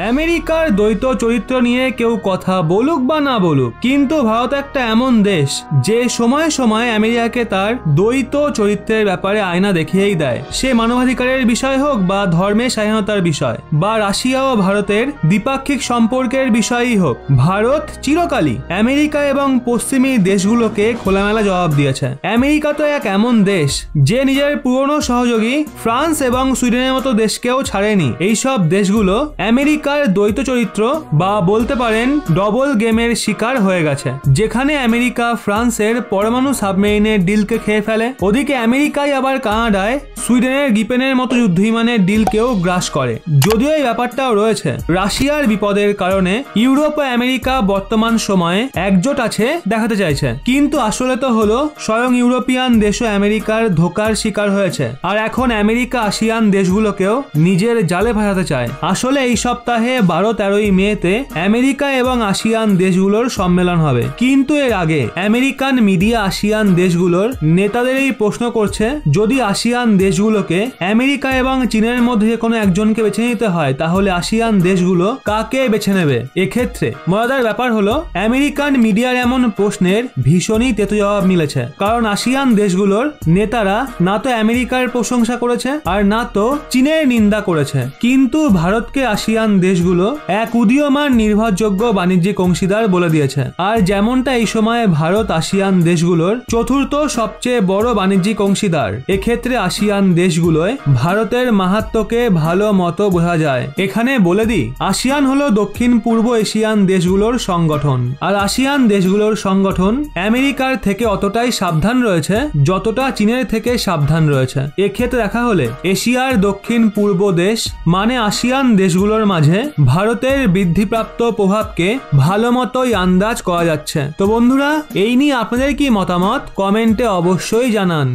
আমেরিকার দ্বৈত চরিত্র নিয়ে কেউ কথা বলুক বা না বলুক, কিন্তু ভারত একটা এমন দেশ যে সময়ে সময়ে আমেরিকাকে তার দ্বৈত চরিত্রের ব্যাপারে আয়না দেখিয়েই দেয়। সে মানবাধিকারের বিষয় হোক বা ধর্মের স্বাধীনতার বিষয় বা রাশিয়া ও ভারতের দ্বিপাক্ষিক সম্পর্কের বিষয়ই হোক, ভারত চিরকালই আমেরিকা এবং পশ্চিমী দেশগুলোকে খোলামেলা জবাব দিয়েছে। আমেরিকা তো এক এমন দেশ যে নিজের পুরনো সহযোগী ফ্রান্স এবং সুইডেনের মতো দেশকেও ছাড়েনি। এইসব দেশগুলো আমেরিকার দ্বৈত চরিত্র বা বলতে পারেন ডবল গেমের শিকার হয়ে গেছে, যেখানে আমেরিকা ফ্রান্সের পরমাণু সাবমেরিনের ডিলকে খেয়ে ফেলে, ওদিকে আমেরিকাই আবার কানাডায় সুইডেনের গিপেনের মতো যুদ্ধবিমানের ডিলকেও গ্রাস করে। যদিও এই ব্যাপারটাও রয়েছে, রাশিয়ার বিপদের কারণে ইউরোপ ও আমেরিকা বর্তমান সময়ে একজোট আছে দেখাতে চাইছে, কিন্তু আসলে তো হলো স্বয়ং ইউরোপিয়ান দেশ ও আমেরিকার ধোকার শিকার হয়েছে, আর এখন আমেরিকা আসিয়ান দেশগুলোকেও নিজের জালে ফাঁসাতে চায়। আসলে এই সপ্তাহে 12-13 মেতে আমেরিকা এবং আসিয়ান দেশগুলোর সম্মেলন হবে, কিন্তু এর আগে আমেরিকান মিডিয়া আসিয়ান দেশগুলোর নেতাদের এই প্রশ্ন করছে, যদি আসিয়ান দেশগুলোকে আমেরিকা এবং চীনের মধ্যে কোনো একজনকে বেছে নিতে হয় তাহলে আসিয়ান দেশগুলো কাকে বেছে নেবে? এক্ষেত্রে মজাদার ব্যাপার হলো আমেরিকান মিডিয়ার এমন প্রশ্নের ভীষণই তেতো জবাব মিলেছে, কারণ আসিয়ান দেশগুলোর নেতারা না তো আমেরিকার প্রশংসা করেছে আর না তো চীনের নিন্দা করেছে, কিন্তু ভারতকে আসিয়ান দেশগুলো এক উদীয়মান নির্ভরযোগ্য বাণিজ্যিক অংশীদার বলে দিয়েছে। আর যেমনটা এই সময়ে ভারত আসিয়ান দেশগুলোর চতুর্থ সবচেয়ে বড় বাণিজ্যিক অংশীদার, এক্ষেত্রে আসিয়ান দেশগুলোয় ভারতের মাহাত্ম্যকে ভালো মতো বোঝা যায়। এখানে বলে দিই, আসিয়ান হলো দক্ষিণ পূর্ব এশিয়ান দেশগুলোর সংগঠন, আর আসিয়ান দেশগুলোর সংগঠন আমেরিকার থেকে অতটাই সাবধান রয়েছে যতটা চীনের থেকে সাবধান রয়েছে। এক্ষেত্রে দেখা হলে এশিয়ার দক্ষিণ পূর্ব দেশ মানে আসিয়ান দেশগুলোর মাঝে ভারতের বৃদ্ধিপ্রাপ্ত প্রভাবকে ভালো মতোই আন্দাজ করা যাচ্ছে। তো বন্ধুরা, এই নিয়ে আপনাদের কি মতামত কমেন্টে অবশ্যই জানান।